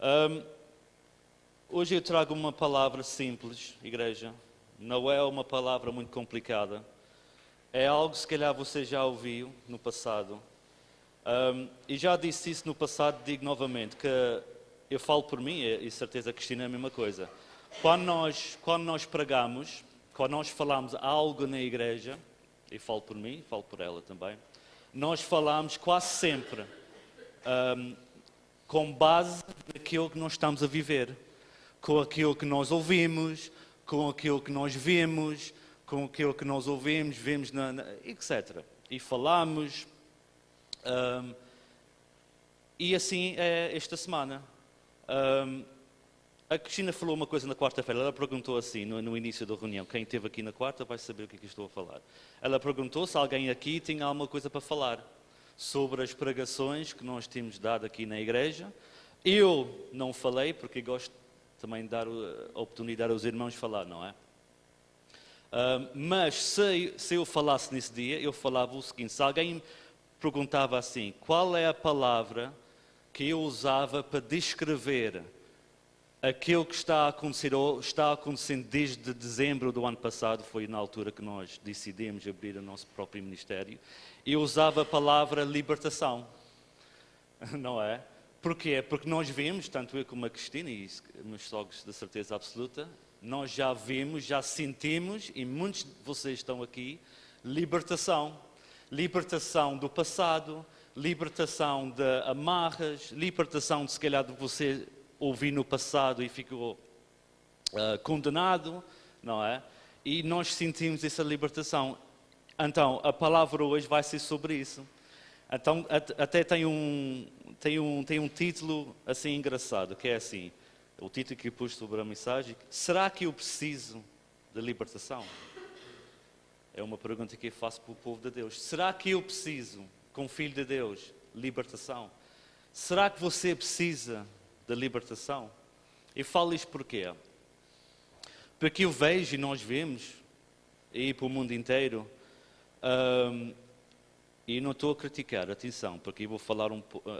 Ahm, Hoje eu trago uma palavra simples, igreja. Não é uma palavra muito complicada. É algo que se calhar você já ouviu no passado. E já disse isso no passado, digo novamente, que eu falo por mim, e certeza a Cristina é a mesma coisa. Quando nós pregamos, quando nós falamos algo na igreja, e falo por mim, falo por ela também, nós falamos quase sempre com base naquilo que nós estamos a viver, com aquilo que nós ouvimos, com aquilo que nós vemos, com aquilo que nós ouvimos, vemos, etc. E falamos. E assim é esta semana. A Cristina falou uma coisa na quarta-feira. Ela perguntou assim, no início da reunião. Quem esteve aqui na quarta vai saber o que é que estou a falar. Ela perguntou se alguém aqui tinha alguma coisa para falar sobre as pregações que nós temos dado aqui na igreja. Eu não falei, porque gosto também de dar a oportunidade aos irmãos falar, não é? Mas se eu falasse nesse dia, eu falava o seguinte: se alguém perguntava assim, qual é a palavra que eu usava para descrever aquilo que está a acontecer, ou está acontecendo desde dezembro do ano passado, foi na altura que nós decidimos abrir o nosso próprio ministério, eu usava a palavra libertação, não é? Porquê? Porque nós vimos, tanto eu como a Cristina e meus sogros de certeza absoluta, nós já vimos, já sentimos, e muitos de vocês estão aqui, libertação. Libertação do passado, libertação de amarras, libertação de se calhar de você ouvir no passado e ficou condenado, não é? E nós sentimos essa libertação. Então, a palavra hoje vai ser sobre isso. Então, até tem um título assim engraçado, que é assim, o título que eu pus sobre a mensagem: será que eu preciso de libertação? É uma pergunta que eu faço para o povo de Deus. Será que eu preciso, como filho de Deus, libertação? Será que você precisa de libertação? Eu falo isto porquê? Porque eu vejo e nós vemos, e para o mundo inteiro, e não estou a criticar, atenção, porque eu vou falar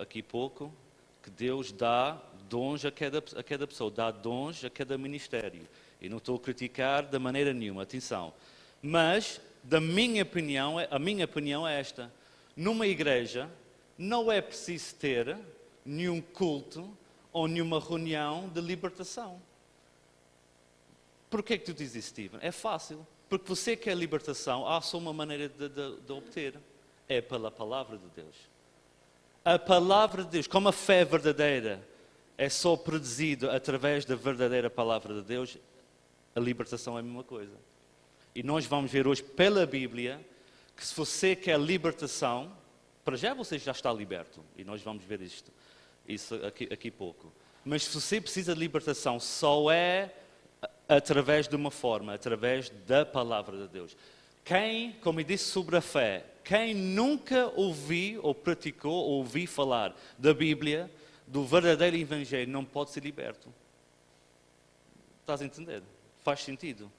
aqui pouco, que Deus dá dons a cada pessoa, dá dons a cada ministério. E não estou a criticar de maneira nenhuma, atenção. Mas, a minha opinião é esta: numa igreja não é preciso ter nenhum culto ou nenhuma reunião de libertação. Porquê que tu dizes isso, Steven? É fácil. Porque você quer libertação, há só uma maneira de obter. É pela palavra de Deus. A palavra de Deus, como a fé verdadeira é só produzida através da verdadeira palavra de Deus, a libertação é a mesma coisa. E nós vamos ver hoje pela Bíblia que se você quer libertação, para já você já está liberto. E nós vamos ver isso aqui pouco. Mas se você precisa de libertação, só é através de uma forma, através da palavra de Deus. Como eu disse sobre a fé, quem nunca ouviu ou praticou ou ouviu falar da Bíblia, do verdadeiro Evangelho, não pode ser liberto. Estás a entender? Faz sentido.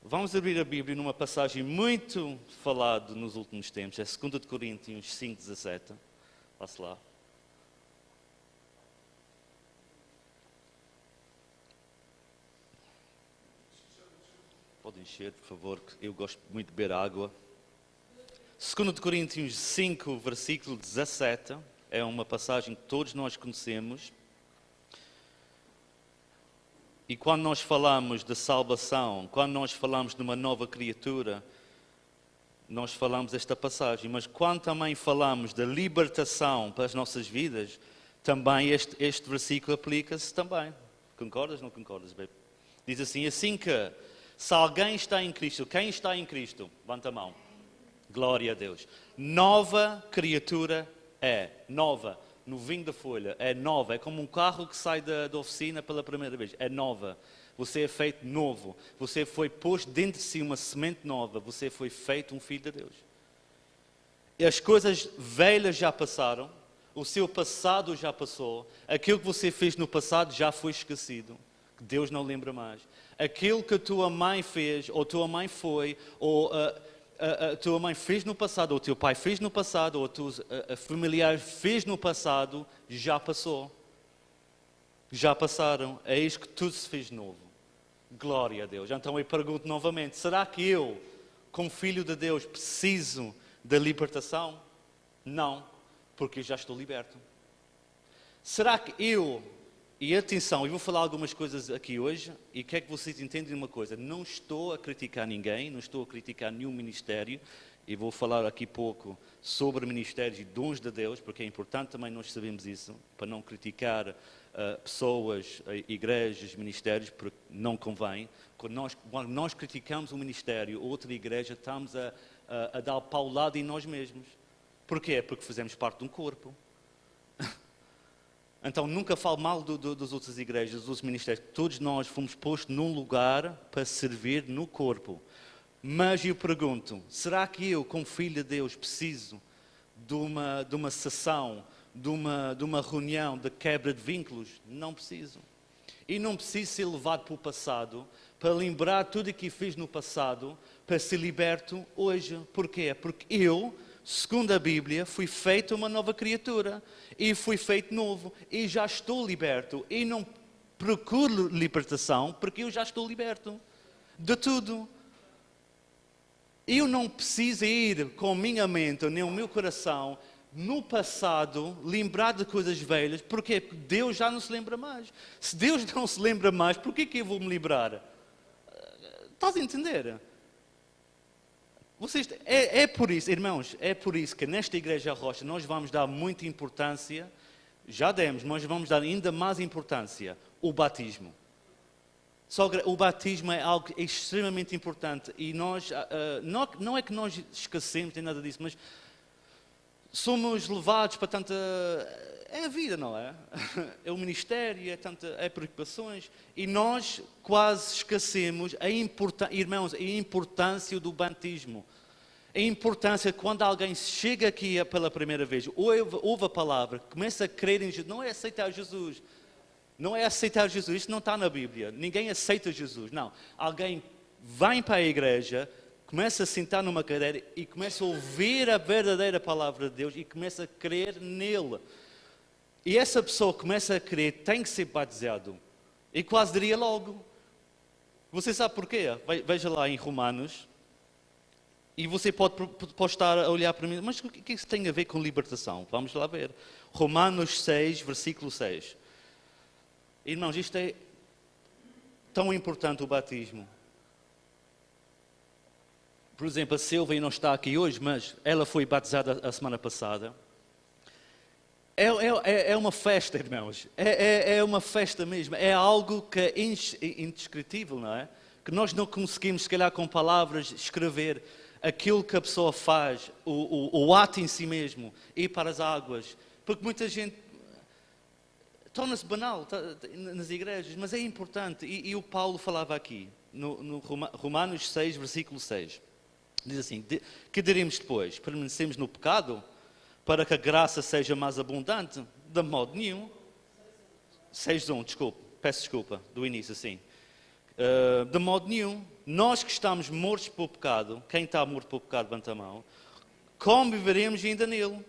Vamos abrir a Bíblia numa passagem muito falada nos últimos tempos. É 2 Coríntios 5:17. Passe lá. Pode encher, por favor, que eu gosto muito de beber água. 2 Coríntios 5, versículo 17. É uma passagem que todos nós conhecemos. E quando nós falamos de salvação, quando nós falamos de uma nova criatura, nós falamos esta passagem. Mas quando também falamos da libertação para as nossas vidas, também este versículo aplica-se também. Concordas ou não concordas, baby? Diz assim que se alguém está em Cristo, quem está em Cristo? Levanta a mão. Glória a Deus. Nova criatura é. Nova. No vinho da folha, é nova, é como um carro que sai da oficina pela primeira vez, é nova. Você é feito novo, você foi posto dentro de si uma semente nova, você foi feito um filho de Deus. E as coisas velhas já passaram, o seu passado já passou, aquilo que você fez no passado já foi esquecido, que Deus não lembra mais. Aquilo que a tua mãe fez, ou a tua mãe foi, ou a tua mãe fez no passado, ou o teu pai fez no passado, ou a familiar fez no passado, já passou. já passaram, eis que tudo se fez novo. Glória a Deus. Então eu pergunto novamente, será que eu, como filho de Deus, preciso da libertação? Não, porque eu já estou liberto. Será que eu, e atenção, eu vou falar algumas coisas aqui hoje, e quero que vocês entendam uma coisa, não estou a criticar ninguém, não estou a criticar nenhum ministério, e vou falar aqui pouco sobre ministérios e dons de Deus, porque é importante também nós sabermos isso, para não criticar pessoas, igrejas, ministérios, porque não convém. Quando nós criticamos um ministério ou outra igreja, estamos a dar paulada em nós mesmos. Porquê? Porque fazemos parte de um corpo. Então, nunca falo mal das outras igrejas, dos outros ministérios. Todos nós fomos postos num lugar para servir no corpo. Mas eu pergunto, será que eu, como filho de Deus, preciso de uma sessão, de uma reunião de quebra de vínculos? Não preciso. E não preciso ser levado para o passado, para lembrar tudo o que fiz no passado, para ser liberto hoje. Porquê? Porque eu, segundo a Bíblia, fui feito uma nova criatura. E fui feito novo. E já estou liberto. E não procuro libertação, porque eu já estou liberto de tudo. Eu não preciso ir com a minha mente, nem o meu coração, no passado, lembrar de coisas velhas. Porquê? Porque Deus já não se lembra mais. Se Deus não se lembra mais, por que eu vou me lembrar? Estás a entender? É por isso, irmãos, é por isso que nesta Igreja Rocha nós vamos dar muita importância, já demos, mas vamos dar ainda mais importância, o batismo. O batismo é algo extremamente importante e nós, não é que nós esquecemos, nem nada disso, mas somos levados para tanta... É a vida, não é? É o ministério, é preocupações e nós quase esquecemos, irmãos, a importância do batismo. A importância quando alguém chega aqui pela primeira vez, ouve a palavra, começa a crer em Jesus, não é aceitar Jesus. Não é aceitar Jesus, isso não está na Bíblia. Ninguém aceita Jesus, não. Alguém vem para a igreja, começa a sentar numa cadeira e começa a ouvir a verdadeira palavra de Deus e começa a crer nele. E essa pessoa começa a crer, tem que ser batizado. E quase diria logo. Você sabe porquê? Veja lá em Romanos. E você pode estar a olhar para mim, mas o que isso tem a ver com libertação? Vamos lá ver. Romanos 6, versículo 6. Irmãos, isto é tão importante, o batismo. Por exemplo, a Silvia não está aqui hoje, mas ela foi batizada a semana passada. É uma festa, irmãos. É uma festa mesmo. É algo que é indescritível, não é? Que nós não conseguimos, se calhar, com palavras, escrever aquilo que a pessoa faz, o ato em si mesmo, ir para as águas. Porque muita gente... torna-se banal nas igrejas, mas é importante. E o Paulo falava aqui, no Romanos 6, versículo 6. Diz assim, que diremos depois? Permanecemos no pecado para que a graça seja mais abundante? De modo nenhum. 6:1, peço desculpa, do início assim. De modo nenhum. Nós que estamos mortos pelo pecado, quem está morto pelo pecado, levanta a mão, como viveremos ainda nele?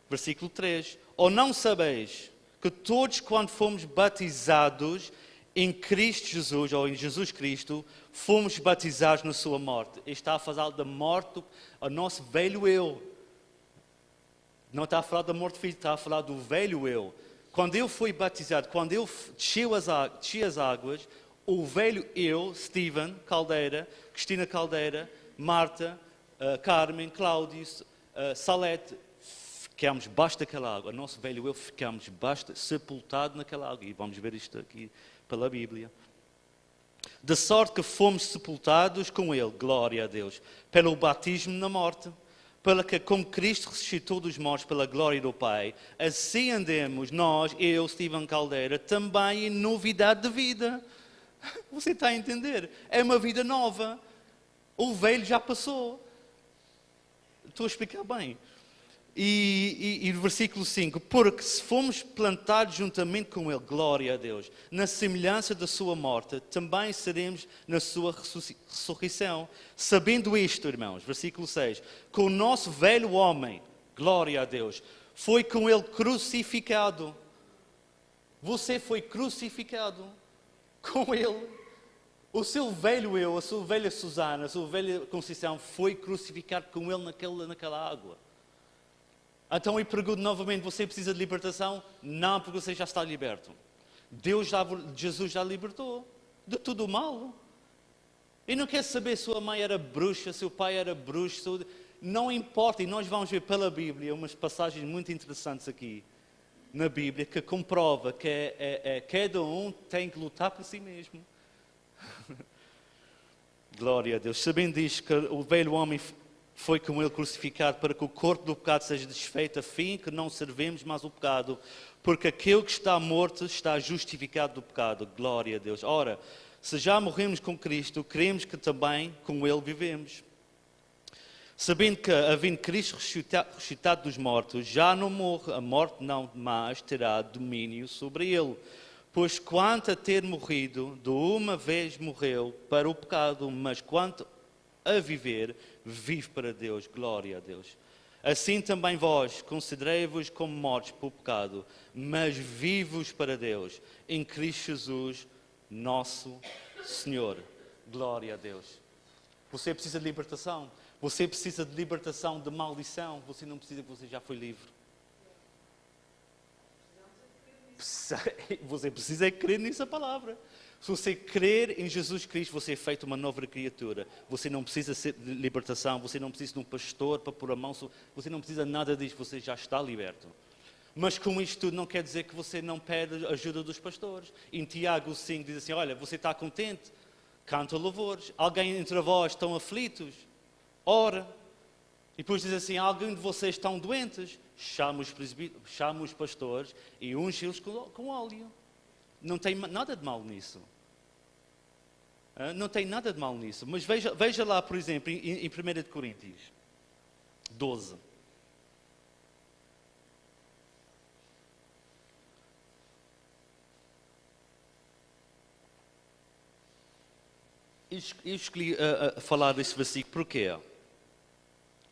Versículo 3. Ou não sabeis que todos, quando fomos batizados em Cristo Jesus, ou em Jesus Cristo, fomos batizados na sua morte. Ele está a falar da morte, o nosso velho eu. Não está a falar da morte física, está a falar do velho eu. Quando eu fui batizado, quando eu desci as águas, o velho eu, Steven Caldeira, Cristina Caldeira, Marta, Carmen, Cláudio, Salete, ficamos debaixo daquela água. O nosso velho eu ficamos debaixo, sepultado naquela água. E vamos ver isto aqui pela Bíblia. De sorte que fomos sepultados com ele, glória a Deus, pelo batismo na morte, para que, como Cristo ressuscitou dos mortos pela glória do Pai, assim andemos nós, eu, Steven Caldeira, também em novidade de vida. Você está a entender? É uma vida nova. O velho já passou. Estou a explicar bem. E no versículo 5, porque se fomos plantados juntamente com ele, glória a Deus, na semelhança da sua morte, também seremos na sua ressurreição. Sabendo isto, irmãos, versículo 6, que o nosso velho homem, glória a Deus, foi com ele crucificado. Você foi crucificado com Ele. O seu velho eu, a sua velha Susana, a sua velha Conceição foi crucificado com Ele naquela água. Então eu pergunto novamente, você precisa de libertação? Não, porque você já está liberto. Jesus já libertou de tudo o mal. E não quer saber se sua mãe era bruxa, seu pai era bruxo, não importa. E nós vamos ver pela Bíblia umas passagens muito interessantes aqui na Bíblia que comprova que cada um tem que lutar por si mesmo. Glória a Deus. Sabendo diz que o velho homem foi com ele crucificado para que o corpo do pecado seja desfeito, a fim que não servemos mais o pecado, porque aquele que está morto está justificado do pecado. Glória a Deus. Ora, se já morremos com Cristo, cremos que também com Ele vivemos. Sabendo que, havendo Cristo ressuscitado dos mortos, já não morre, a morte não mais terá domínio sobre ele. Pois quanto a ter morrido, de uma vez morreu para o pecado, mas quanto a viver, vive para Deus. Glória a Deus. Assim também vós, considerei-vos como mortos para o pecado, mas vivos para Deus, em Cristo Jesus, nosso Senhor. Glória a Deus. Você precisa de libertação. Você precisa de libertação de maldição. Você não precisa, você já foi livre. Você precisa crer nessa palavra. Se você crer em Jesus Cristo, você é feito uma nova criatura. Você não precisa de libertação. Você não precisa de um pastor para pôr a mão. Você não precisa de nada disso. Você já está liberto. Mas com isto tudo não quer dizer que você não pede ajuda dos pastores. Em Tiago 5 diz assim, olha, você está contente? Canta louvores. Alguém entre vós estão aflitos? Ora. E depois diz assim, alguém de vocês estão doentes? Chama os pastores e unge-os com óleo. Não tem nada de mal nisso. Não tem nada de mal nisso. Mas veja lá, por exemplo, em 1 Coríntios 12. Eu escolhi falar desse versículo porque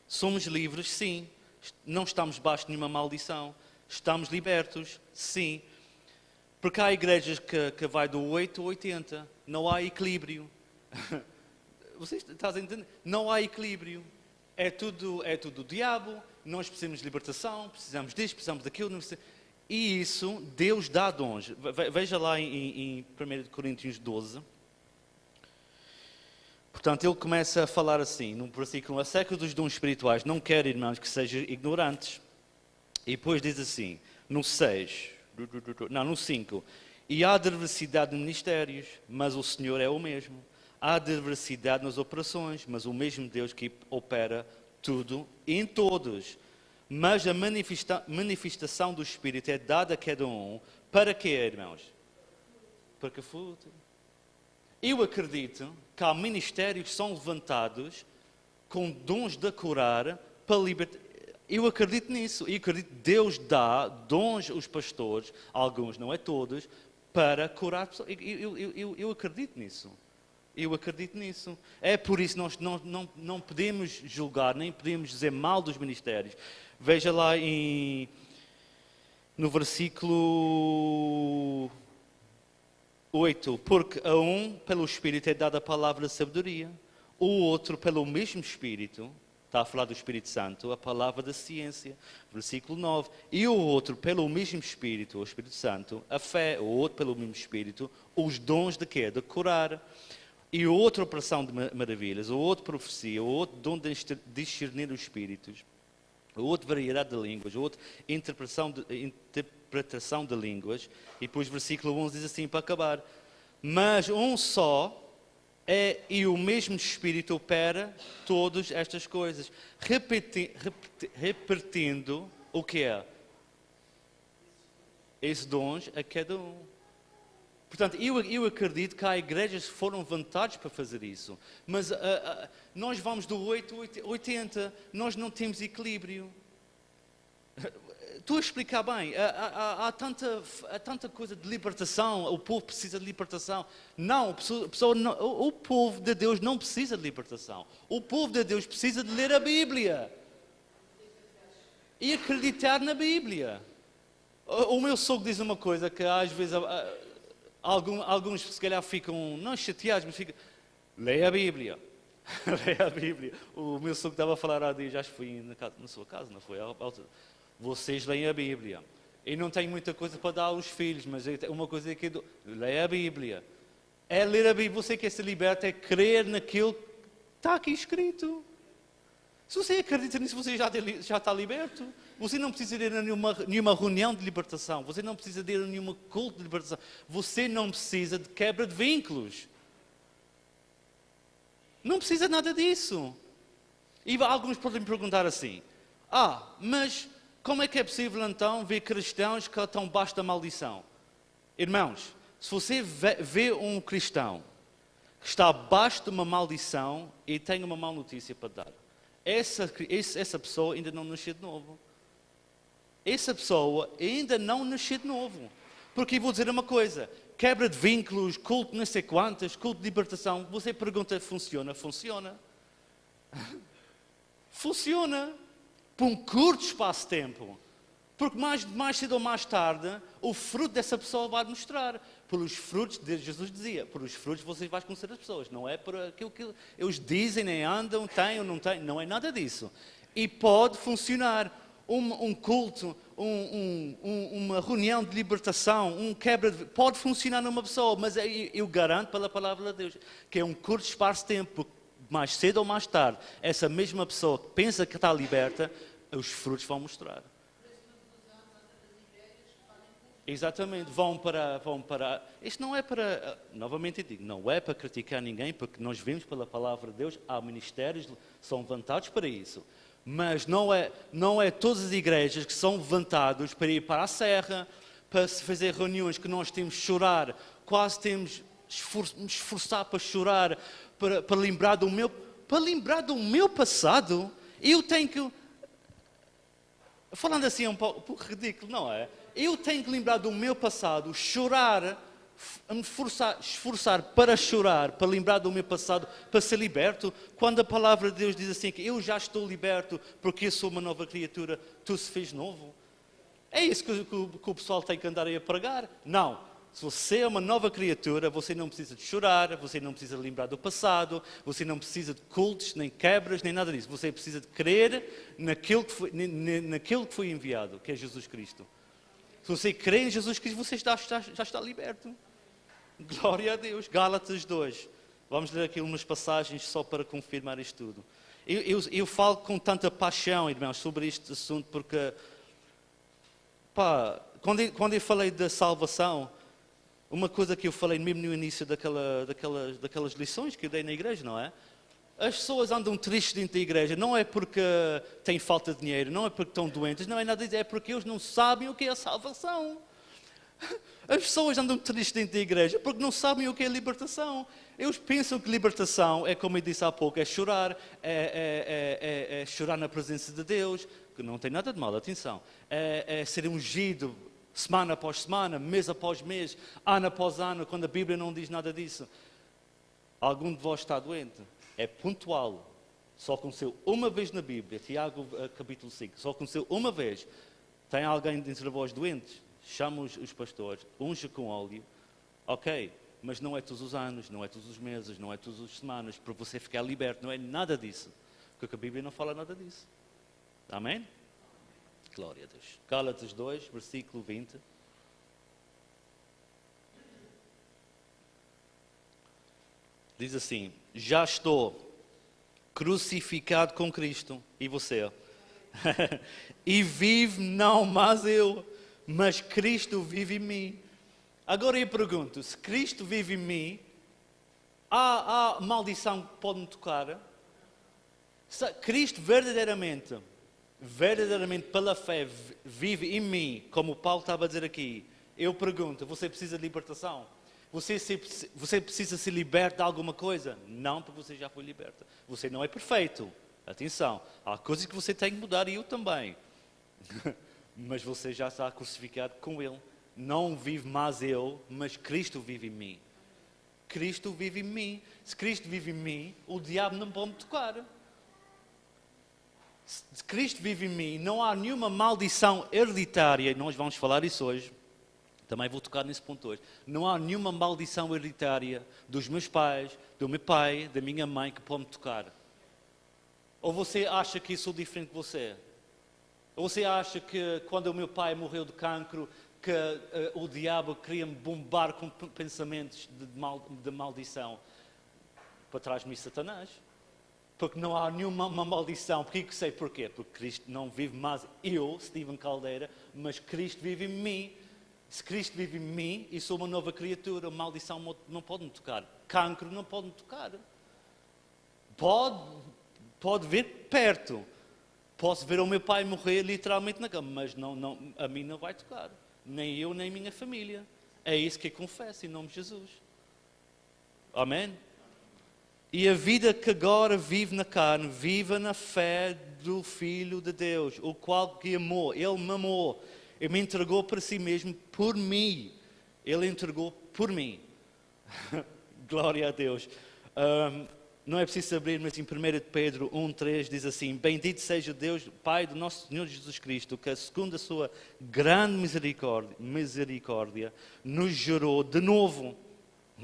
somos livres, sim. Não estamos debaixo de nenhuma maldição. Estamos libertos, sim. Porque há igrejas que vai do 8 ao 80. Não há equilíbrio. Vocês estão a entender? Não há equilíbrio. É tudo o diabo. Nós precisamos de libertação. Precisamos disto, precisamos daquilo. E isso, Deus dá dons. Veja lá em 1 Coríntios 12. Portanto, ele começa a falar assim, num versículo, acerca dos dons espirituais, não quero, irmãos, que sejam ignorantes. E depois diz assim, no 5, e há diversidade de ministérios, mas o Senhor é o mesmo. Há diversidade nas operações, mas o mesmo Deus que opera tudo em todos. Mas a manifestação do Espírito é dada a cada um, para quê, irmãos? Para que fruto. Eu acredito que há ministérios que são levantados com dons de curar para libertar. Eu acredito nisso. Eu acredito que Deus dá dons aos pastores, alguns, não é todos, para curar pessoas. Eu acredito nisso. Eu acredito nisso. É por isso que nós não podemos julgar, nem podemos dizer mal dos ministérios. Veja lá no versículo 8, porque a um, pelo Espírito, é dada a palavra de sabedoria, o outro, pelo mesmo Espírito, está a falar do Espírito Santo, a palavra da ciência, versículo 9, e o outro, pelo mesmo Espírito, o Espírito Santo, a fé, o outro, pelo mesmo Espírito, os dons de quê? De curar, e o outro, operação de maravilhas, o outro, profecia, o outro, dom de discernir os Espíritos, o outro, variedade de línguas, o outro, interpretação de línguas, e depois versículo 11 diz assim, para acabar, mas um só é e o mesmo Espírito opera todas estas coisas, repartindo o que é? Esses dons a cada um. Portanto, eu acredito que há igrejas que foram levantadas para fazer isso, mas nós vamos do 8 ao 80, nós não temos equilíbrio. Estou a explicar bem, há tanta coisa de libertação, o povo precisa de libertação. Não, o povo de Deus não precisa de libertação. O povo de Deus precisa de ler a Bíblia e acreditar na Bíblia. O meu sogro diz uma coisa que às vezes alguns se calhar ficam, não chateados, mas ficam, leia a Bíblia. Leia a Bíblia. O meu sogro estava a falar há dias, acho que foi na sua casa, não foi? Vocês leem a Bíblia. E não tenho muita coisa para dar aos filhos, mas uma coisa é que leia a Bíblia. É ler a Bíblia, você quer ser liberto, é crer naquilo que está aqui escrito. Se você acredita nisso, você já está liberto. Você não precisa ir a nenhuma reunião de libertação. Você não precisa ir a nenhum culto de libertação. Você não precisa de quebra de vínculos. Não precisa nada disso. E alguns podem me perguntar assim, mas como é que é possível então ver cristãos que estão abaixo da maldição? Irmãos, se você vê um cristão que está abaixo de uma maldição, e tem uma má notícia para dar. Essa pessoa ainda não nasceu de novo. Essa pessoa ainda não nasceu de novo. Porque vou dizer uma coisa, quebra de vínculos, culto não sei quantas, culto de libertação, você pergunta, funciona? Funciona. Funciona. Por um curto espaço de tempo. Porque mais cedo ou mais tarde, o fruto dessa pessoa vai mostrar. Pelos frutos, Jesus dizia, pelos frutos vocês vão conhecer as pessoas. Não é por aquilo que eles dizem, nem andam, têm ou não têm. Não é nada disso. E pode funcionar. Um culto, uma reunião de libertação, pode funcionar numa pessoa, mas eu garanto pela palavra de Deus que é um curto espaço de tempo, porque mais cedo ou mais tarde, essa mesma pessoa que pensa que está liberta, os frutos vão mostrar. Exatamente, vão para... Isto não é para... Novamente eu digo, não é para criticar ninguém, porque nós vemos pela palavra de Deus, há ministérios, são levantados para isso. Mas não é todas as igrejas que são levantadas para ir para a serra, para se fazer reuniões que nós temos que chorar, quase temos me esforçar para chorar, para lembrar do meu passado. Eu tenho que... Falando assim é um pouco ridículo, não é? Eu tenho que lembrar do meu passado, chorar, me esforçar para chorar, para lembrar do meu passado, para ser liberto, quando a palavra de Deus diz assim que eu já estou liberto porque eu sou uma nova criatura, tu se fez novo. É isso que o pessoal tem que andar aí a pregar? Não. Se você é uma nova criatura, você não precisa de chorar, você não precisa de lembrar do passado, você não precisa de cultos, nem quebras, nem nada disso. Você precisa de crer naquilo que foi enviado, que é Jesus Cristo. Se você crê em Jesus Cristo, você já está liberto. Glória a Deus. Gálatas 2. Vamos ler aqui umas passagens só para confirmar isto tudo. Eu falo com tanta paixão, irmãos, sobre este assunto, porque quando eu falei da salvação, uma coisa que eu falei mesmo no início daquelas lições que eu dei na igreja, não é? As pessoas andam tristes dentro da igreja, não é porque têm falta de dinheiro, não é porque estão doentes, não é nada disso, é porque eles não sabem o que é a salvação. As pessoas andam tristes dentro da igreja porque não sabem o que é libertação. Eles pensam que libertação é, como eu disse há pouco, é chorar, é chorar na presença de Deus, que não tem nada de mal, atenção. É ser ungido semana após semana, mês após mês, ano após ano, quando a Bíblia não diz nada disso. Algum de vós está doente? É pontual. Só aconteceu uma vez na Bíblia, Tiago capítulo 5, só aconteceu uma vez. Tem alguém entre vós doentes? Chama os pastores, unge com óleo, ok, mas não é todos os anos, não é todos os meses, não é todas as semanas, para você ficar liberto, não é nada disso, porque a Bíblia não fala nada disso. Amém? Glória a Deus. Gálatas 2, versículo 20. Diz assim, já estou crucificado com Cristo, e você? E vive não mais eu, mas Cristo vive em mim. Agora eu pergunto, se Cristo vive em mim, há maldição que pode me tocar? Se Cristo verdadeiramente pela fé vive em mim, como o Paulo estava a dizer aqui, eu pergunto, você precisa de libertação? Você precisa se libertar de alguma coisa? Não, porque você já foi liberta. Você não é perfeito. Atenção, há coisas que você tem que mudar e eu também. Mas você já está crucificado com Ele. Não vive mais eu, mas Cristo vive em mim. Cristo vive em mim. Se Cristo vive em mim, o diabo não pode me tocar. Se Cristo vive em mim, não há nenhuma maldição hereditária, e nós vamos falar isso hoje, também vou tocar nesse ponto hoje. Não há nenhuma maldição hereditária dos meus pais, do meu pai, da minha mãe que pode me tocar. Ou você acha que eu sou diferente de você? Ou você acha que quando o meu pai morreu de cancro, que o diabo queria me bombar com pensamentos de maldição? Para trás de mim, Satanás. Porque não há nenhuma maldição. Por que sei porquê? Porque Cristo não vive mais eu, Steven Caldeira, mas Cristo vive em mim. Se Cristo vive em mim e sou uma nova criatura, maldição não pode me tocar. Cancro não pode me tocar. Pode vir perto. Posso ver o meu pai morrer literalmente na cama, mas a mim não vai tocar. Nem eu, nem minha família. É isso que eu confesso em nome de Jesus. Amém? E a vida que agora vive na carne, viva na fé do Filho de Deus, o qual que amou. Ele me amou. Ele me entregou para si mesmo, por mim. Ele entregou por mim. Glória a Deus. Não é preciso abrir, mas em 1 Pedro 1,3 diz assim: Bendito seja Deus, Pai do nosso Senhor Jesus Cristo, que segundo a sua grande misericórdia, nos gerou de novo.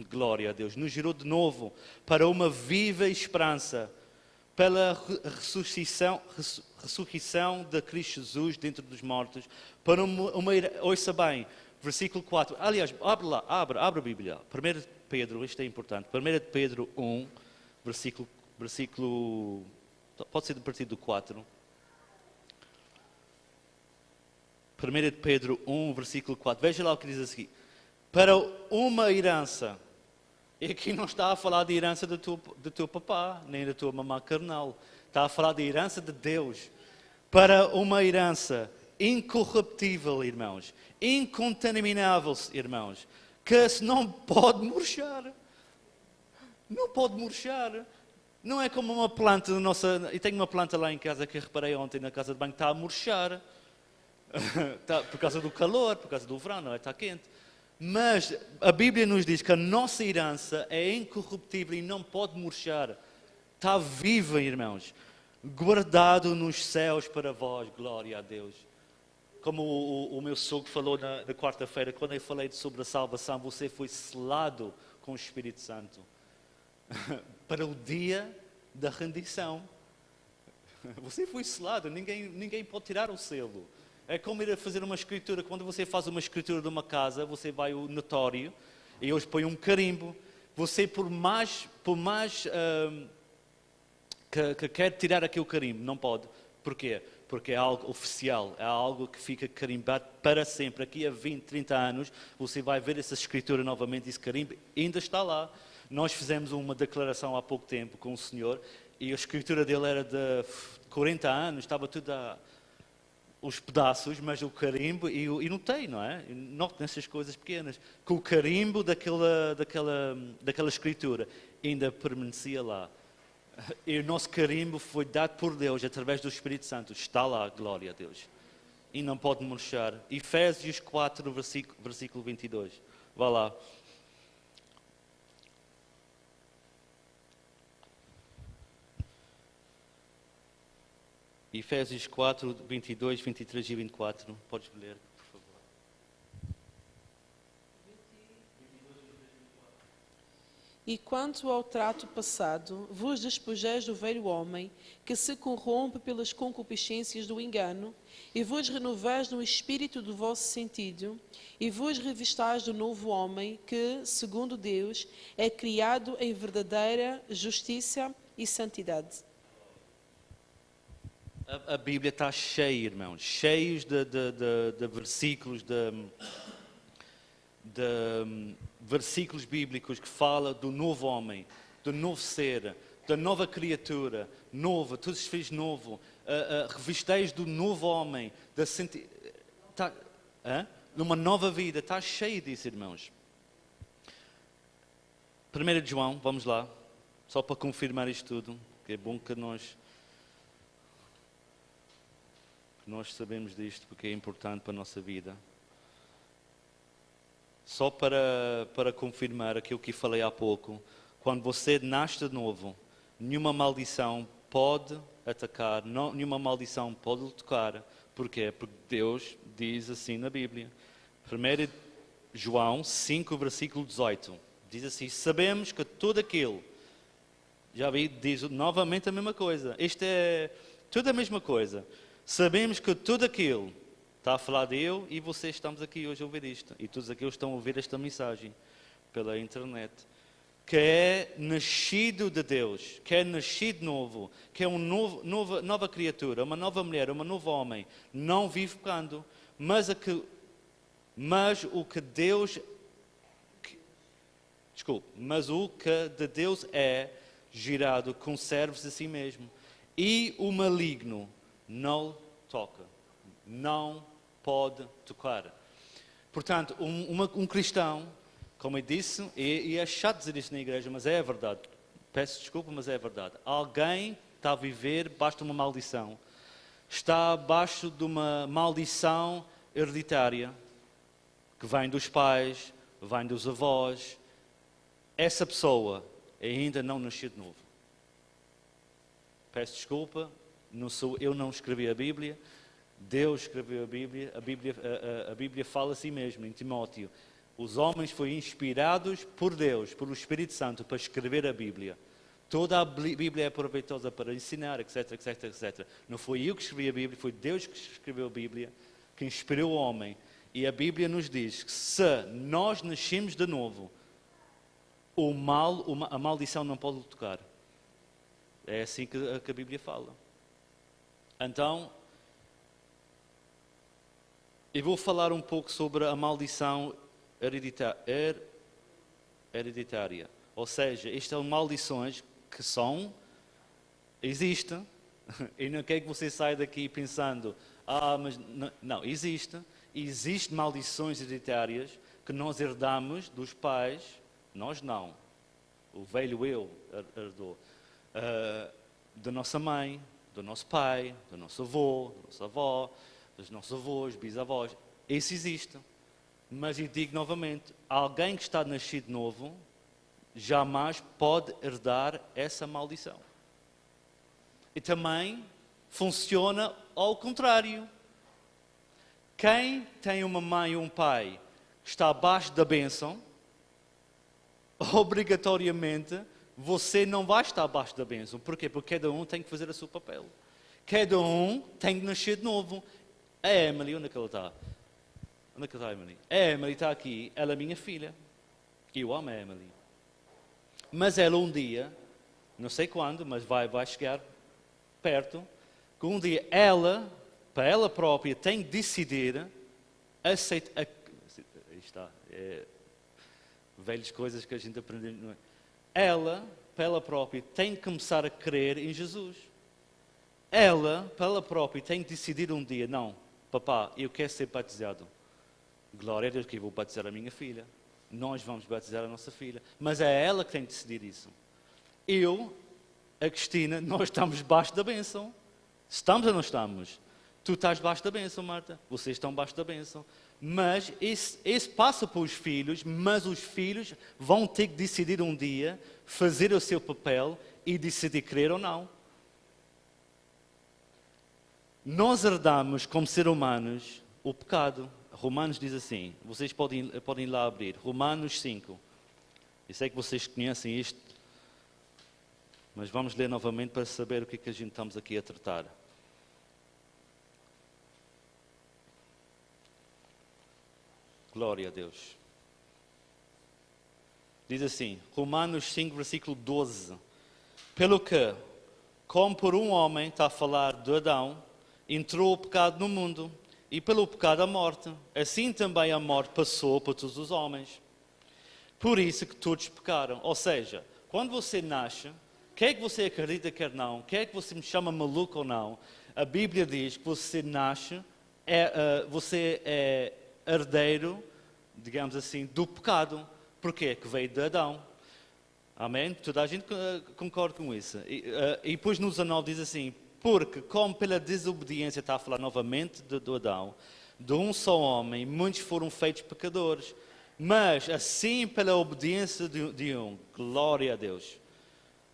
Glória a Deus, nos gerou de novo para uma viva esperança, pela ressurreição de Cristo Jesus dentre dos mortos, para ouça bem, versículo 4. Aliás, abre a Bíblia. 1 Pedro, isto é importante. 1 Pedro 1, versículo, pode ser a partir do 4. 1 Pedro 1, versículo 4. Veja lá o que diz aqui. Para uma herança. E aqui não está a falar de herança do teu papá, nem da tua mamã carnal. Está a falar de herança de Deus. Para uma herança incorruptível, irmãos. Incontaminável, irmãos. Que não pode murchar. Não pode murchar. Não é como uma planta nossa. Eu tenho uma planta lá em casa que reparei ontem na casa de banho, está a murchar. Está, por causa do calor, por causa do verão, não é? Está quente. Mas a Bíblia nos diz que a nossa herança é incorruptível e não pode murchar. Está viva, irmãos. Guardado nos céus para vós, glória a Deus. Como o meu sogro falou na quarta-feira, quando eu falei sobre a salvação, você foi selado com o Espírito Santo. Para o dia da rendição. Você foi selado, ninguém pode tirar o selo. É como ir a fazer uma escritura. Quando você faz uma escritura de uma casa, você vai ao notório e eles põem um carimbo. Você, por mais que quer tirar aquele carimbo, não pode. Porquê? Porque é algo oficial, é algo que fica carimbado para sempre. Aqui a 20, 30 anos, você vai ver essa escritura novamente, esse carimbo ainda está lá. Nós fizemos uma declaração há pouco tempo com o Senhor e a escritura dele era de 40 anos, estava tudo os pedaços, mas o carimbo, e notei, não é? Noto nessas coisas pequenas, que o carimbo daquela escritura ainda permanecia lá. E o nosso carimbo foi dado por Deus através do Espírito Santo. Está lá, glória a Deus. E não pode murchar. Efésios 4, versículo 22. Vá lá. Efésios 4, 22, 23 e 24. Podes ler, por favor. E quanto ao trato passado, vos despojeis do velho homem, que se corrompe pelas concupiscências do engano, e vos renovais no espírito do vosso sentido, e vos revistais do novo homem, que, segundo Deus, é criado em verdadeira justiça e santidade. A Bíblia está cheia, irmãos, cheios de versículos, de versículos bíblicos que falam do novo homem, do novo ser, da nova criatura, novo, tudo se fez novo, revisteis do novo homem, numa nova vida, está cheio disso, irmãos. 1 João, vamos lá, só para confirmar isto tudo, que é bom que nós sabemos disto, porque é importante para a nossa vida. Só para confirmar aquilo que falei há pouco, quando você nasce de novo, nenhuma maldição pode atacar, nenhuma maldição pode lhe tocar. Porquê? Porque Deus diz assim na Bíblia. 1 João 5, versículo 18. Diz assim, sabemos que tudo aquilo, já vi, diz novamente a mesma coisa. Isto é tudo a mesma coisa. Sabemos que tudo aquilo, está a falar de eu e vocês estamos aqui hoje a ouvir isto. E todos aqueles estão a ouvir esta mensagem pela internet. Que é nascido de Deus, que é nascido novo, que é nova criatura, uma nova mulher, um novo homem, não vive pecando, mas o que de Deus é gerado, conserva-se a si mesmo. E o maligno não toca, não pode tocar. Portanto, um cristão, como eu disse, e é chato dizer isto na igreja, mas é a verdade. Peço desculpa, mas é a verdade. Alguém está a viver debaixo de uma maldição. Está abaixo de uma maldição hereditária, que vem dos pais, vem dos avós. Essa pessoa ainda não nasceu de novo. Peço desculpa, eu não escrevi a Bíblia, Deus escreveu a Bíblia fala assim mesmo, em Timóteo. Os homens foram inspirados por Deus, pelo Espírito Santo, para escrever a Bíblia. Toda a Bíblia é proveitosa para ensinar, etc, etc, etc. Não foi eu que escrevi a Bíblia, foi Deus que escreveu a Bíblia, que inspirou o homem. E a Bíblia nos diz que se nós nascemos de novo, a maldição não pode tocar. É assim que a Bíblia fala. Então, eu vou falar um pouco sobre a maldição hereditária. Ou seja, estas são maldições que existem. E não quero que você saia daqui pensando, mas não, existem maldições hereditárias que nós herdamos dos pais, nós não. O velho eu herdou. Da nossa mãe, do nosso pai, do nosso avô, da nossa avó, dos nossos avós, bisavós. Isso existe. Mas eu digo novamente, alguém que está nascido novo jamais pode herdar essa maldição. E também funciona ao contrário. Quem tem uma mãe ou um pai que está abaixo da bênção, obrigatoriamente você não vai estar abaixo da bênção. Porquê? Porque cada um tem que fazer o seu papel. Cada um tem que nascer de novo. A Emily, onde é que ela está? Onde é que está a Emily? A Emily está aqui, ela é minha filha. Eu amo a Emily. Mas ela um dia, não sei quando, mas vai chegar perto, que um dia ela, para ela própria, tem que decidir aceitar. Aí está. Velhas coisas que a gente aprende. Não é? Ela, para ela própria, tem que começar a crer em Jesus. Ela, para ela própria, tem que decidir um dia, não, papá, eu quero ser batizado. Glória a Deus que eu vou batizar a minha filha. Nós vamos batizar a nossa filha. Mas é ela que tem que decidir isso. Eu, a Cristina, nós estamos debaixo da bênção. Estamos ou não estamos? Tu estás debaixo da bênção, Marta. Vocês estão debaixo da bênção. Mas esse passa para os filhos, mas os filhos vão ter que decidir um dia, fazer o seu papel e decidir crer ou não. Nós herdamos, como seres humanos, o pecado. Romanos diz assim, vocês podem lá abrir, Romanos 5. Eu sei que vocês conhecem isto, mas vamos ler novamente para saber o que a gente estamos aqui a tratar. Glória a Deus. Diz assim, Romanos 5, versículo 12. Pelo que, como por um homem, está a falar de Adão, entrou o pecado no mundo, e pelo pecado a morte. Assim também a morte passou para todos os homens. Por isso que todos pecaram. Ou seja, quando você nasce, quer que você acredita, quer não, quer que você me chama maluco ou não, a Bíblia diz que você nasce, você é herdeiro, digamos assim, do pecado. Porquê? Que veio de Adão. Amém? Toda a gente concorda com isso. E depois no 19 diz assim, porque como pela desobediência, está a falar novamente do Adão, de um só homem, muitos foram feitos pecadores. Mas assim pela obediência de um, glória a Deus.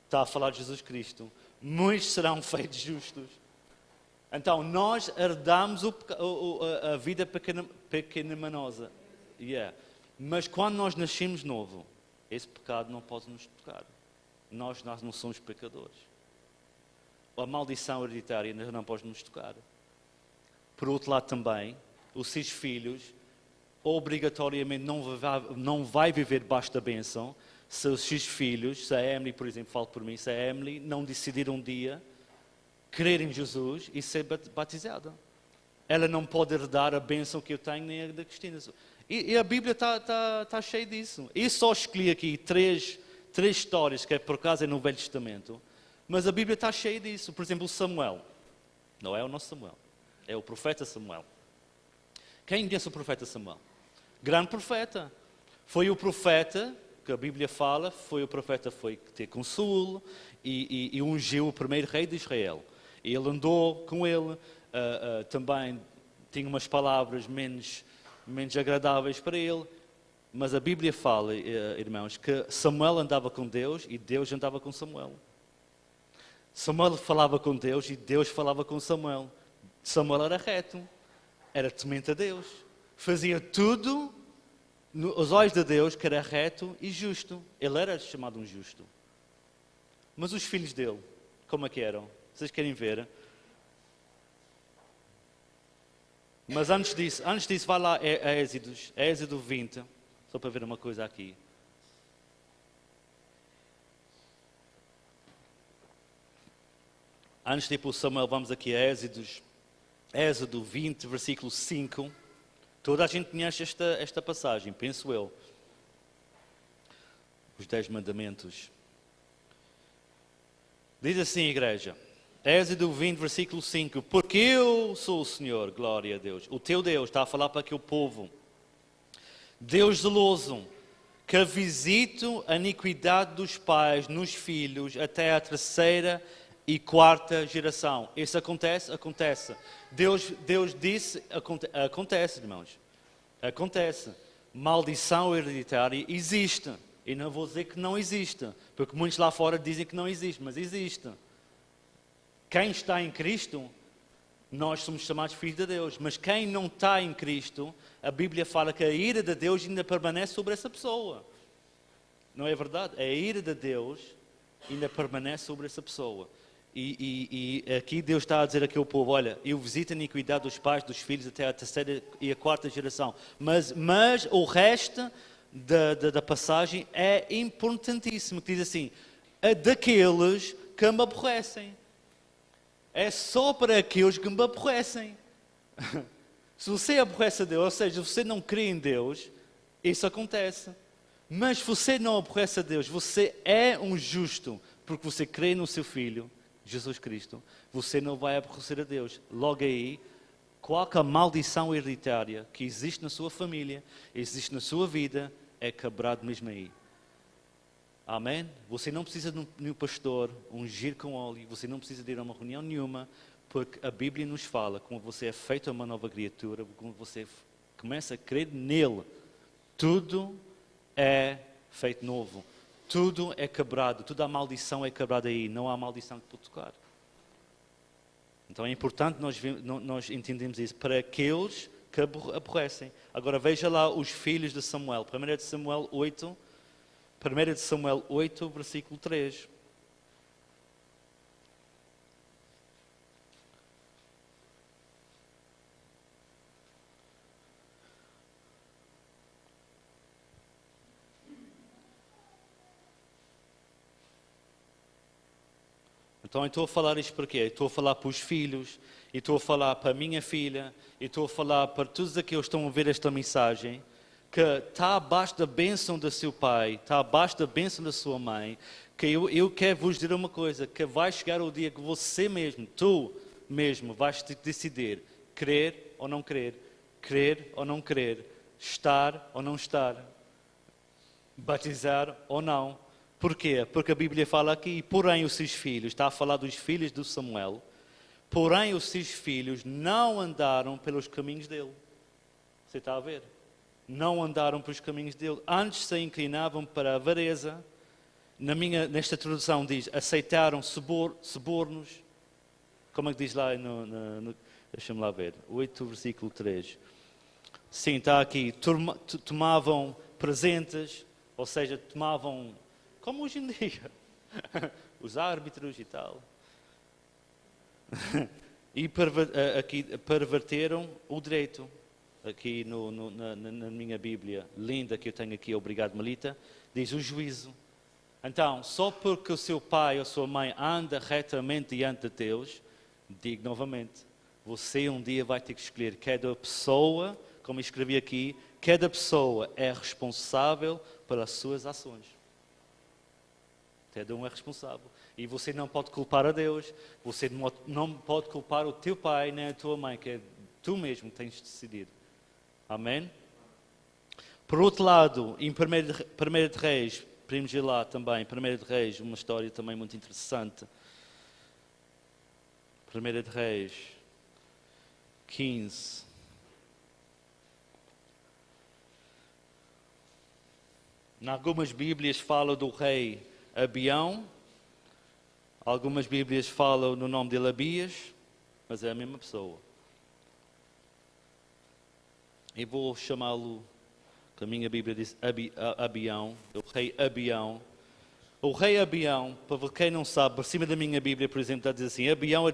Está a falar de Jesus Cristo. muitos serão feitos justos. Então, nós herdamos a vida pecaminosa. Yeah. Mas quando nós nascemos novo, esse pecado não pode nos tocar. Nós não somos pecadores. A maldição hereditária não pode nos tocar. Por outro lado também, os seus filhos obrigatoriamente não vai viver debaixo da bênção se os seus filhos, se a Emily, por exemplo, falo por mim, se a Emily não decidir um dia crer em Jesus e ser batizada. Ela não pode herdar a bênção que eu tenho nem a da Cristina. E a Bíblia está cheia disso. Eu só escolhi aqui três histórias, que por acaso é no Velho Testamento, mas a Bíblia está cheia disso. Por exemplo, Samuel. Não é o nosso Samuel, é o profeta Samuel. Quem conhece o profeta Samuel? Grande profeta. Foi o profeta, que a Bíblia fala, foi o profeta que foi ter com Saul e ungiu o primeiro rei de Israel. E ele andou com ele, também tinha umas palavras menos agradáveis para ele, mas a Bíblia fala, irmãos, que Samuel andava com Deus e Deus andava com Samuel. Samuel falava com Deus e Deus falava com Samuel. Samuel era reto, era temente a Deus, fazia tudo aos olhos de Deus que era reto e justo. Ele era chamado um justo. Mas os filhos dele, como é que eram? Vocês querem ver? Mas antes disso, vai lá a Êxodo 20, só para ver uma coisa aqui. Antes de ir para o Samuel, vamos aqui a Êxodo 20, versículo 5. Toda a gente conhece esta passagem, penso eu. Os 10 mandamentos. Diz assim, igreja. Êxodo 20, versículo 5. Porque eu sou o Senhor, glória a Deus. O teu Deus está a falar para aquele povo. Deus zeloso, que visito a iniquidade dos pais nos filhos até a 3ª e 4ª geração. Isso acontece? Acontece. Deus disse, acontece, irmãos. Acontece. Maldição hereditária existe. E não vou dizer que não existe, porque muitos lá fora dizem que não existe, mas existe. Quem está em Cristo, nós somos chamados filhos de Deus. Mas quem não está em Cristo, a Bíblia fala que a ira de Deus ainda permanece sobre essa pessoa. Não é verdade? A ira de Deus ainda permanece sobre essa pessoa. E aqui Deus está a dizer aqui ao povo, olha, eu visito a iniquidade dos pais, dos filhos, até a 3ª e a 4ª geração. Mas o resto da passagem é importantíssimo, que diz assim, daqueles que me aborrecem. É só para aqueles que me aborrecem. Se você aborrece a Deus, ou seja, se você não crê em Deus, isso acontece. Mas se você não aborrece a Deus, você é um justo, porque você crê no seu Filho, Jesus Cristo, você não vai aborrecer a Deus. Logo aí, qualquer maldição hereditária que existe na sua família, existe na sua vida, é quebrado mesmo aí. Amém? Você não precisa de um pastor ungir com óleo, você não precisa de ir a uma reunião nenhuma, porque a Bíblia nos fala, como você é feito uma nova criatura, como você começa a crer nele, tudo é feito novo. Tudo é quebrado, toda a maldição é quebrada aí, não há maldição que pode tocar. Então é importante nós entendermos isso, para aqueles que aborrecem. Agora veja lá os filhos de Samuel, 1 Samuel 8, versículo 3. Então eu estou a falar isto para quê? Eu estou a falar para os filhos, e estou a falar para a minha filha, e estou a falar para todos aqueles que estão a ver esta mensagem, que está abaixo da bênção do seu pai, está abaixo da bênção da sua mãe, que eu quero vos dizer uma coisa, que vai chegar o dia que você mesmo, tu mesmo, vais decidir crer ou não crer estar ou não estar, batizar ou não. Porquê? Porque a Bíblia fala aqui, porém os seus filhos, está a falar dos filhos de Samuel, porém os seus filhos não andaram pelos caminhos dele. Você está a ver? Não andaram pelos caminhos dele. Antes se inclinavam para a avareza nesta tradução diz, aceitaram subornos. Como é que diz lá deixa-me lá ver, 8, versículo 3. Sim, está aqui, tomavam presentes, ou seja, tomavam, como hoje em dia, os árbitros e tal. E aqui perverteram o direito. Aqui na minha Bíblia, linda que eu tenho aqui, obrigado Melita, diz o juízo. Então, só porque o seu pai ou a sua mãe anda retamente diante de Deus, digo novamente, você um dia vai ter que escolher cada pessoa, como escrevi aqui, cada pessoa é responsável pelas suas ações. Cada um é responsável. E você não pode culpar a Deus, você não pode culpar o teu pai nem a tua mãe, que é tu mesmo que tens de decidir. Amém? Por outro lado, em 1 de Reis, podemos ir lá também, 1 de Reis, uma história também muito interessante. 1 de Reis 15. Em algumas Bíblias fala do rei Abião, algumas Bíblias falam no nome dele Abias, mas é a mesma pessoa. Eu vou chamá-lo, que a minha Bíblia diz Abião, o rei Abião. O rei Abião, para quem não sabe, por cima da minha Bíblia, por exemplo, está a dizer assim, Abião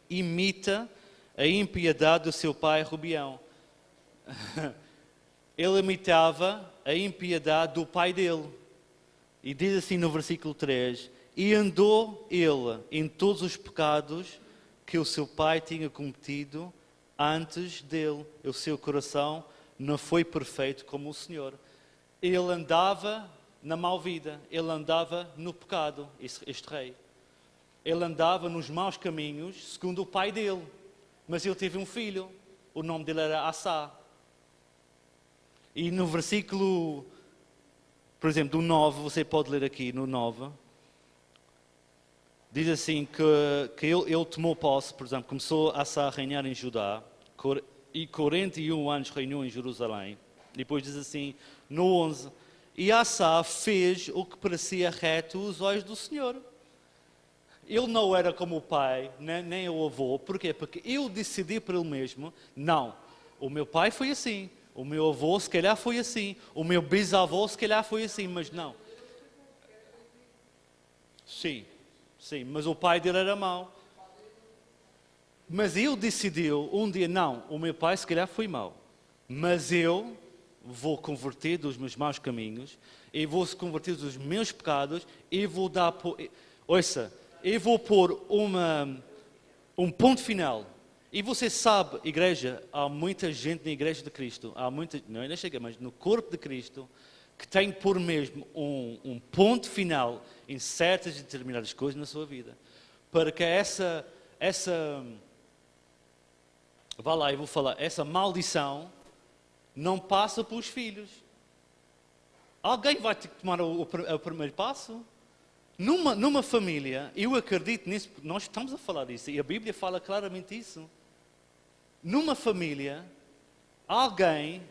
imita a impiedade do seu pai Robião. Ele imitava a impiedade do pai dele. E diz assim no versículo 3, e andou ele em todos os pecados que o seu pai tinha cometido antes dele. O seu coração não foi perfeito como o Senhor. Ele andava na mau vida, ele andava no pecado, este rei. Ele andava nos maus caminhos, segundo o pai dele. Mas ele teve um filho, o nome dele era Assá. E no versículo, por exemplo, do 9, você pode ler aqui no 9, diz assim que ele tomou posse, por exemplo, começou Assá a reinar em Judá, e 41 anos reinou em Jerusalém. Depois diz assim, no 11, e Assá fez o que parecia reto aos olhos do Senhor. Ele não era como o pai, nem o avô. Porquê? Porque ele decidiu por ele mesmo, não, o meu pai foi assim, o meu avô se calhar foi assim, o meu bisavô se calhar foi assim, mas não. Sim, mas o pai dele era mau. Mas ele decidiu um dia, não, o meu pai se calhar foi mau, mas eu vou converter dos meus maus caminhos, e vou se converter dos meus pecados, e vou dar, ouça, eu vou pôr um ponto final. E você sabe, igreja, há muita gente na igreja de Cristo, não ainda chega, mas no corpo de Cristo, que tem que pôr mesmo um ponto final em certas e determinadas coisas na sua vida. Para que essa vá lá, eu vou falar, essa maldição não passa para os filhos. Alguém vai ter que tomar o primeiro passo. Numa família, eu acredito nisso, nós estamos a falar disso, e a Bíblia fala claramente isso. Numa família,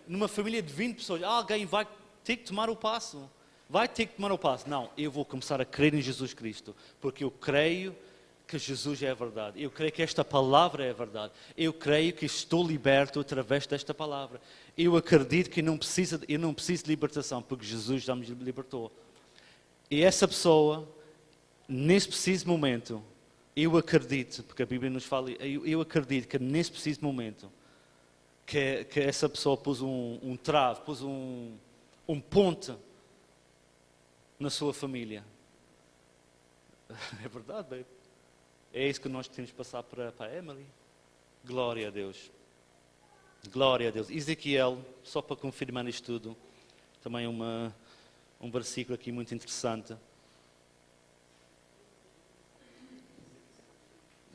numa família de 20 pessoas, alguém vai ter que tomar o passo. Vai ter que tomar o passo. Não, eu vou começar a crer em Jesus Cristo, porque eu creio que Jesus é a verdade. Eu creio que esta palavra é a verdade. Eu creio que estou liberto através desta palavra. Eu acredito que eu não preciso de libertação, porque Jesus já me libertou. E essa pessoa, nesse preciso momento, eu acredito, porque a Bíblia nos fala, eu acredito que nesse preciso momento, que essa pessoa pôs um trave, pôs um ponte na sua família. É verdade, baby. É isso que nós temos que passar para a Emily. Glória a Deus. Glória a Deus. Ezequiel, só para confirmar isto tudo, também um versículo aqui muito interessante.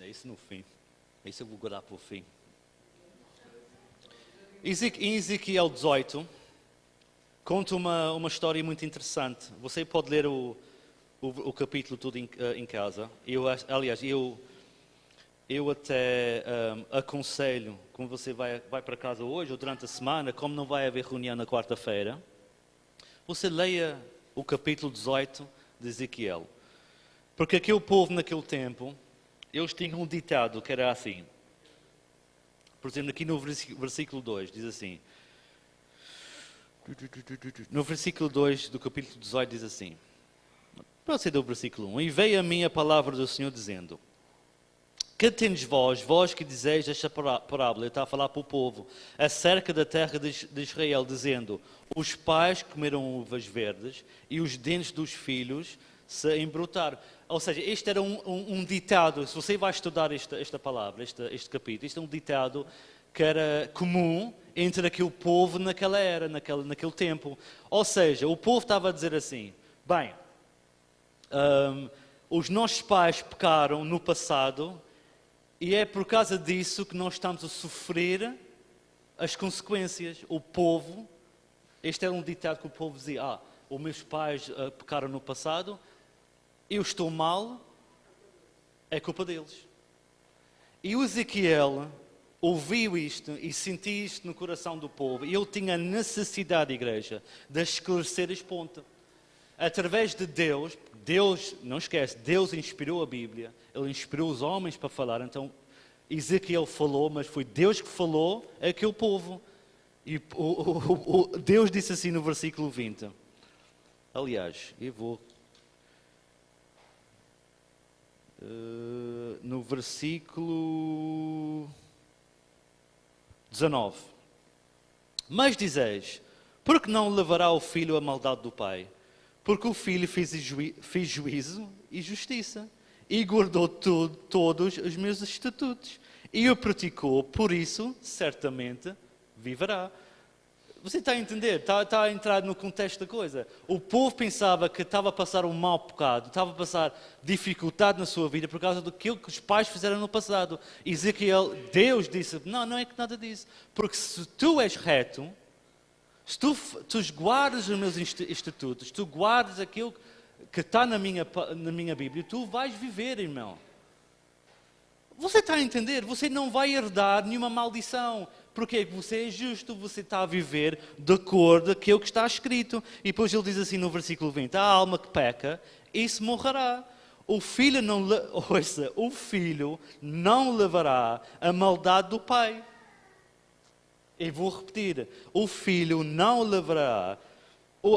É isso no fim. Isso eu vou guardar para o fim. Em Ezequiel 18, conta uma história muito interessante. Você pode ler o capítulo todo em casa. Aliás, eu até aconselho, como você vai para casa hoje ou durante a semana, como não vai haver reunião na quarta-feira, você leia o capítulo 18 de Ezequiel. Porque aquele povo naquele tempo, eles tinham um ditado que era assim. Por exemplo, aqui no versículo 2, diz assim. No versículo 2 do capítulo 18 diz assim. Pode ser do versículo 1. E veio a mim a palavra do Senhor dizendo: que tendes vós que dizeis esta parábola? Ele está a falar para o povo, acerca da terra de Israel, dizendo: os pais comeram uvas verdes e os dentes dos filhos se embrotaram. Ou seja, este era um ditado. Se você vai estudar esta palavra, este capítulo, este é um ditado que era comum entre aquele povo naquela era, naquele tempo. Ou seja, o povo estava a dizer assim: bem, os nossos pais pecaram no passado e é por causa disso que nós estamos a sofrer as consequências. O povo, este era um ditado que o povo dizia: os meus pais pecaram no passado, eu estou mal, é culpa deles. E o Ezequiel ouviu isto e sentiu isto no coração do povo, e ele tinha necessidade, igreja, de esclarecer este ponto. Através de Deus, não esquece, Deus inspirou a Bíblia, Ele inspirou os homens para falar, então Ezequiel falou, mas foi Deus que falou àquele povo. E Deus disse assim no versículo 20. Aliás, eu vou... no versículo 19. Mas dizeis: por que não levará o filho a maldade do pai? Porque o filho fez juízo e justiça, e guardou todos os meus estatutos, e o praticou, por isso, certamente, viverá. Você está a entender? Está a entrar no contexto da coisa. O povo pensava que estava a passar um mau pecado, estava a passar dificuldade na sua vida por causa daquilo que os pais fizeram no passado. Ezequiel, Deus disse: não é que nada disso. Porque se tu és reto, se tu guardas os meus estatutos, tu guardas aquilo que está na minha Bíblia, tu vais viver, irmão. Você está a entender? Você não vai herdar nenhuma maldição. Porque você é justo, você está a viver de acordo com aquilo que está escrito. E depois ele diz assim no versículo 20: a alma que peca, isso morrerá. O filho não levará a maldade do pai. E vou repetir: o filho não levará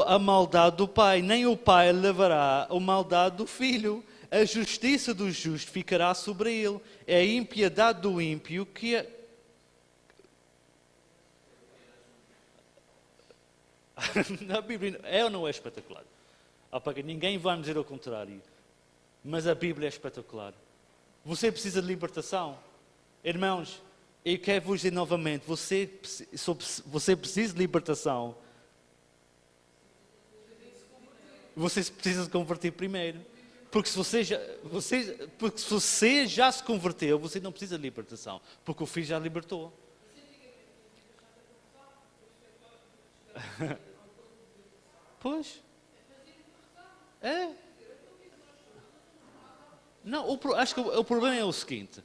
a maldade do pai, nem o pai levará a maldade do filho. A justiça do justo ficará sobre ele. É a impiedade do ímpio que é... A Bíblia é ou não é espetacular? Ninguém vai me dizer o contrário. Mas a Bíblia é espetacular. Você precisa de libertação. Irmãos, eu quero vos dizer novamente, você precisa de libertação. Você precisa se converter primeiro. Porque se você já se converteu, você não precisa de libertação. Porque o Filho já libertou. Pois. É. Não, acho que o problema é o seguinte.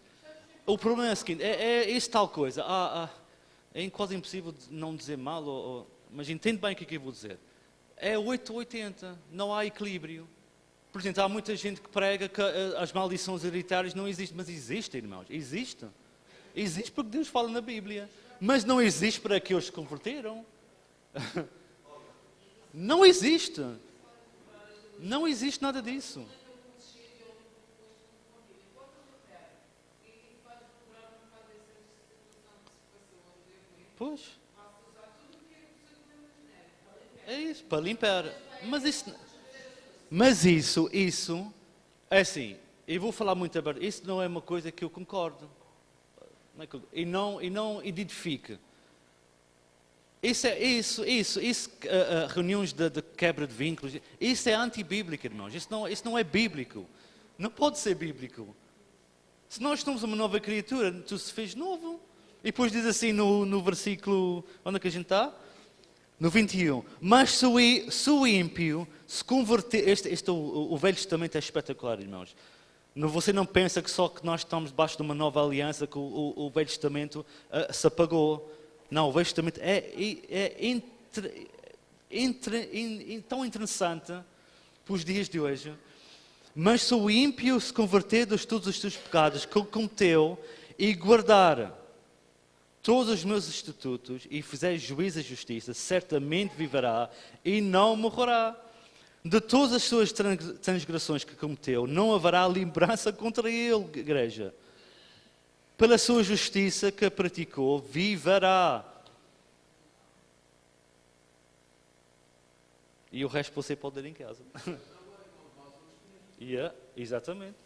É esse tal coisa. É quase impossível não dizer mal, mas entende bem o que eu vou dizer. É 880, não há equilíbrio. Por exemplo, há muita gente que prega que as maldições hereditárias não existem, mas existem, irmãos. Existe porque Deus fala na Bíblia. Mas não existe para aqueles que se converteram. Não existe. Não existe nada disso. Pois. É isso, para limpar. Mas isso, é assim, eu vou falar muito aberto, isso não é uma coisa que eu concordo. E não identifique. Isso, reuniões de quebra de vínculos, isso é antibíblico, irmãos. Isso não é bíblico. Não pode ser bíblico. Se nós somos uma nova criatura, tu se fez novo. E depois diz assim no versículo, onde é que a gente está? No 21. Mas se o ímpio se converter... O Velho Testamento é espetacular, irmãos. Você não pensa que só que nós estamos debaixo de uma nova aliança que o Velho Testamento se apagou. Não, o Velho Testamento é tão interessante, para os dias de hoje. Mas se o ímpio se converter de todos os seus pecados que ele cometeu e guardar todos os meus estatutos e fizer juízo e justiça, certamente viverá e não morrerá. De todas as suas transgressões que cometeu, não haverá lembrança contra ele, igreja. Pela sua justiça que praticou, viverá. E o resto você pode ler em casa. Exatamente.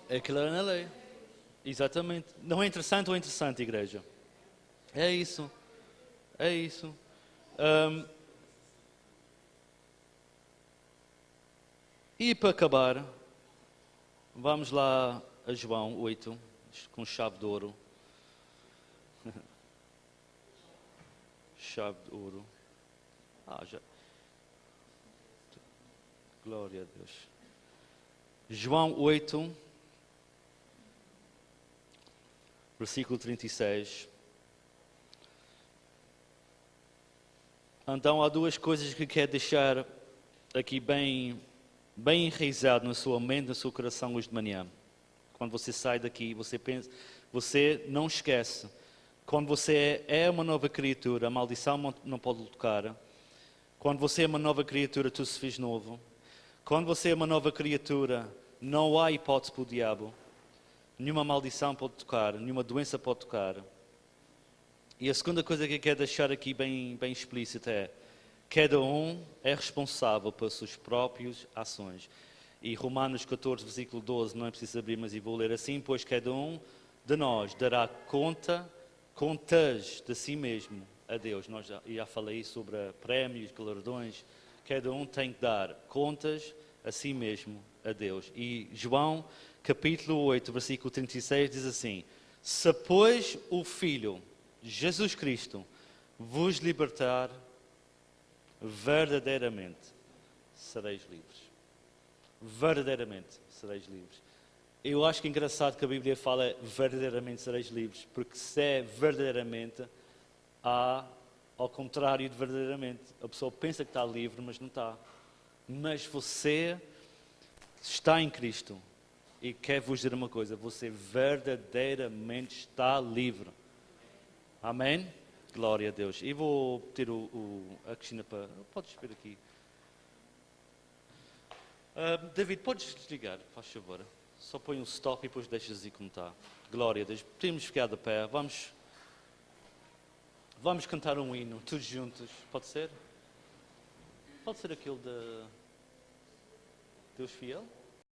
Aquilo era na lei. Exatamente. Não é interessante ou é interessante, igreja? É isso. É isso. E para acabar, vamos lá a João 8, com chave de ouro. Chave de ouro. Já. Glória a Deus. João 8, versículo 36. Então há duas coisas que quero deixar aqui bem enraizado na sua mente, no seu coração hoje de manhã. Quando você sai daqui, você pensa, você não esquece. Quando você é uma nova criatura, a maldição não pode tocar. Quando você é uma nova criatura, tu se fez novo. Quando você é uma nova criatura, não há hipótese para o diabo. Nenhuma maldição pode tocar, nenhuma doença pode tocar. E a segunda coisa que eu quero deixar aqui bem explícita é: cada um é responsável pelas suas próprias ações. E Romanos 14, versículo 12, não é preciso abrir, mas eu vou ler assim: pois cada um de nós dará contas de si mesmo a Deus. Nós já falei sobre prémios, galardões. Cada um tem que dar contas a si mesmo a Deus. E João, capítulo 8, versículo 36, diz assim: se pois o Filho, Jesus Cristo, vos libertar, verdadeiramente sereis livres. Verdadeiramente sereis livres. Eu acho que é engraçado que a Bíblia fala verdadeiramente sereis livres, porque se é verdadeiramente, há ao contrário de verdadeiramente. A pessoa pensa que está livre, mas não está. Mas você está em Cristo. E quero vos dizer uma coisa: você verdadeiramente está livre. Amém? Glória a Deus. E vou pedir a Cristina para... Podes vir aqui. David, podes desligar, faz favor. Só põe um stop e depois deixas aí como está. Glória a Deus. Podemos ficar de pé. Vamos cantar um hino, todos juntos. Pode ser? Pode ser aquele de Deus Fiel?